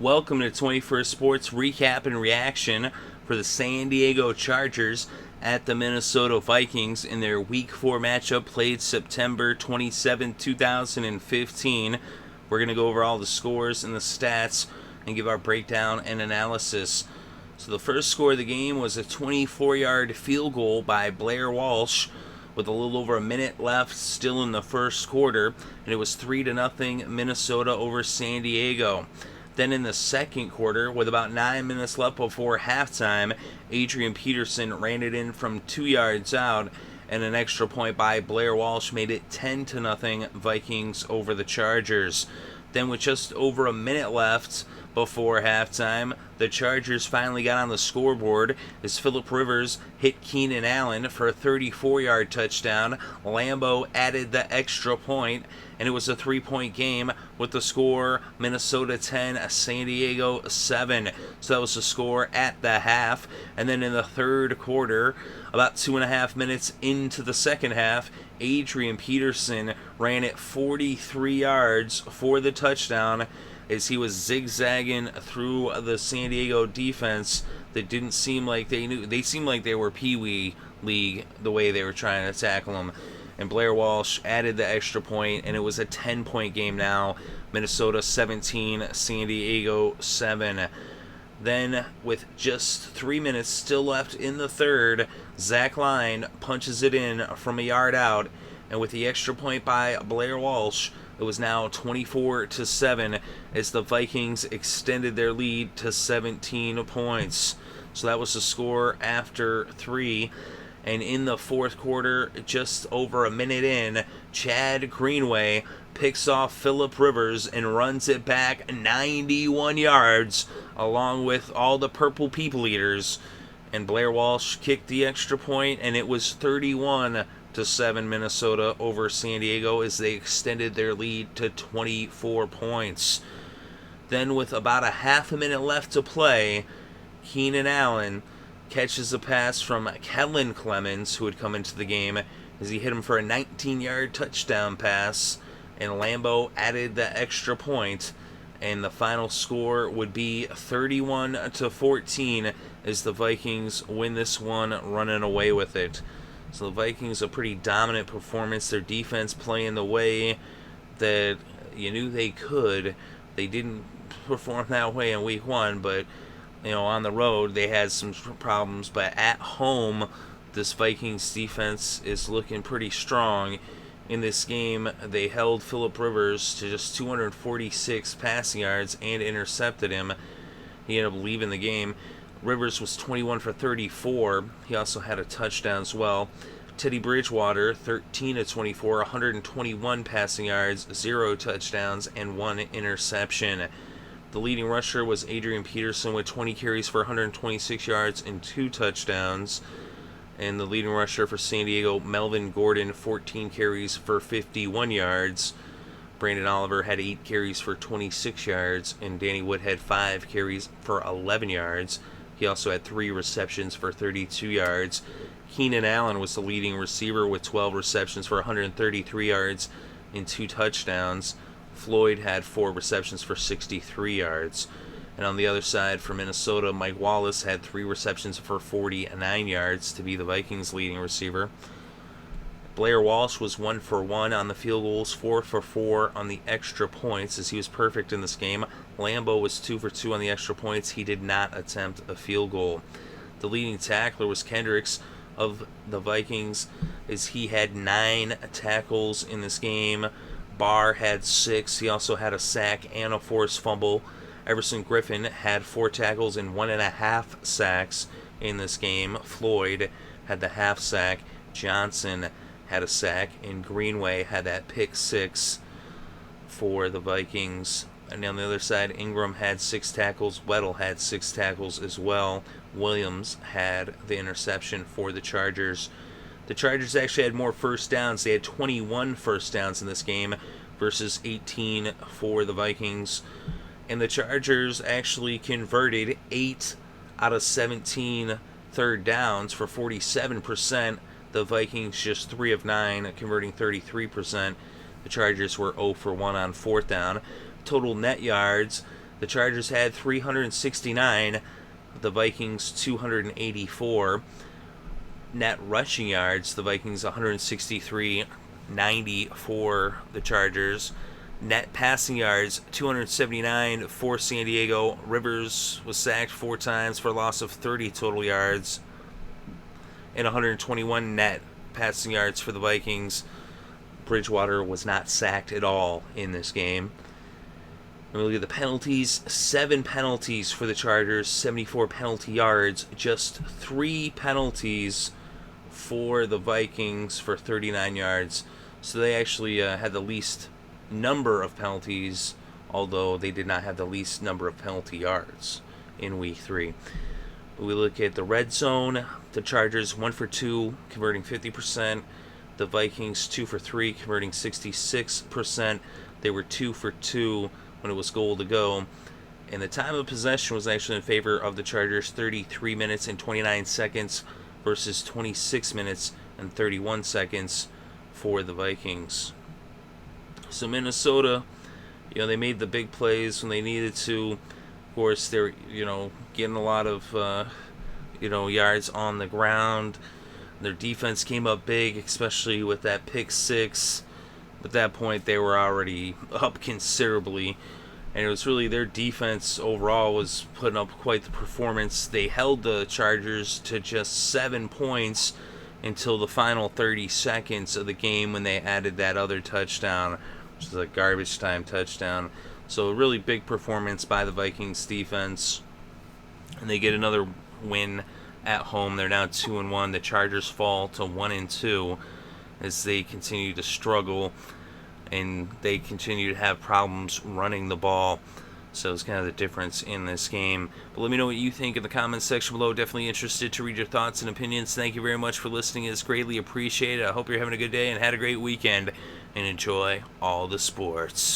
Welcome to 21st Sports Recap and Reaction for the San Diego Chargers at the Minnesota Vikings in their Week 4 matchup played September 27, 2015. We're going to go over all the scores and the stats and give our breakdown and analysis. So the first score of the game was a 24-yard field goal by Blair Walsh with a little over a minute left still in the first quarter, and it was 3-0 Minnesota over San Diego. Then in the second quarter, with about 9 minutes left before halftime, Adrian Peterson ran it in from 2 yards out, and an extra point by Blair Walsh made it 10-0 Vikings over the Chargers. Then with just over a minute left before halftime, the Chargers finally got on the scoreboard as Phillip Rivers hit Keenan Allen for a 34-yard touchdown. Lambeau added the extra point, and it was a 3-point game with the score Minnesota 10, San Diego 7. So that was the score at the half. And then in the third quarter, about 2.5 minutes into the second half, Adrian Peterson ran it 43 yards for the touchdown as he was zigzagging through the San Diego defense that didn't seem like they knew. They seemed like they were Pee Wee League the way they were trying to tackle him. And Blair Walsh added the extra point, and it was a 10-point game now. Minnesota 17, San Diego 7. Then, with just 3 minutes still left in the third, Zach Line punches it in from a yard out, and with the extra point by Blair Walsh, it was now 24-7 as the Vikings extended their lead to 17 points. So that was the score after 3. And in the fourth quarter, just over a minute in, Chad Greenway picks off Phillip Rivers and runs it back 91 yards along with all the Purple People Eaters. And Blair Walsh kicked the extra point, and it was 31-7 Minnesota over San Diego as they extended their lead to 24 points. Then with about a half a minute left to play, Keenan Allen catches a pass from Kellen Clemens, who had come into the game, as he hit him for a 19-yard touchdown pass, and Lambeau added the extra point, and the final score would be 31-14 as the Vikings win this one, running away with it. So the Vikings, a pretty dominant performance. Their defense playing the way that you knew they could. They didn't perform that way in week 1, but on the road they had some problems. But at home, this Vikings defense is looking pretty strong. In this game, they held Phillip Rivers to just 246 passing yards and intercepted him. He ended up leaving the game. Rivers was 21 for 34. He also had a touchdown as well. Teddy Bridgewater, 13-24, 121 passing yards, 0 touchdowns, and 1 interception. The leading rusher was Adrian Peterson with 20 carries for 126 yards and 2 touchdowns. And the leading rusher for San Diego, Melvin Gordon, 14 carries for 51 yards. Brandon Oliver had 8 carries for 26 yards, and Danny Wood had 5 carries for 11 yards. He also had 3 receptions for 32 yards. Keenan Allen was the leading receiver with 12 receptions for 133 yards and 2 touchdowns. Floyd had 4 receptions for 63 yards. And on the other side for Minnesota, Mike Wallace had 3 receptions for 49 yards to be the Vikings' leading receiver. Blair Walsh was 1 for 1 on the field goals, 4 for 4 on the extra points, as he was perfect in this game. Lambeau was 2 for 2 on the extra points. He did not attempt a field goal. The leading tackler was Kendricks of the Vikings, as he had 9 tackles in this game. Barr had 6. He also had a sack and a forced fumble. Everson Griffin had 4 tackles and 1.5 sacks in this game. Floyd had the half sack. Johnson had a sack, and Greenway had that pick 6 for the Vikings. And on the other side, Ingram had 6 tackles. Weddle had 6 tackles as well. Williams had the interception for the Chargers. The Chargers actually had more first downs. They had 21 first downs in this game versus 18 for the Vikings. And the Chargers actually converted 8 out of 17 third downs for 47%. The Vikings just 3 of 9, converting 33%. The Chargers were 0 for 1 on fourth down. Total net yards, The Chargers had 369, the Vikings 284. Net rushing yards, the Vikings 163.90 for the Chargers. Net passing yards, 279 for San Diego. Rivers was sacked 4 times for a loss of 30 total yards. And 121 net passing yards for the Vikings. Bridgewater was not sacked at all in this game. When we look at the penalties, 7 penalties for the Chargers, 74 penalty yards. Just 3 penalties for the Vikings for 39 yards. So they actually had the least number of penalties, although they did not have the least number of penalty yards in Week 3. We look at the red zone. The Chargers 1 for 2, converting 50%. The Vikings 2 for 3, converting 66%. They were 2 for 2 when it was goal to go. And the time of possession was actually in favor of the Chargers, 33 minutes and 29 seconds versus 26 minutes and 31 seconds for the Vikings. So Minnesota, they made the big plays when they needed to. Of course, they're, getting a lot of, yards on the ground. Their defense came up big, especially with that pick 6. At that point, they were already up considerably. And it was really their defense overall was putting up quite the performance. They held the Chargers to just 7 points until the final 30 seconds of the game when they added that other touchdown, which is a garbage time touchdown. So a really big performance by the Vikings defense. And they get another win at home. They're now 2-1. The Chargers fall to 1-2 as they continue to struggle and they continue to have problems running the ball. So it's kind of the difference in this game. But let me know what you think in the comments section below. Definitely interested to read your thoughts and opinions. Thank you very much for listening. It's greatly appreciated. I hope you're having a good day and had a great weekend. And enjoy all the sports.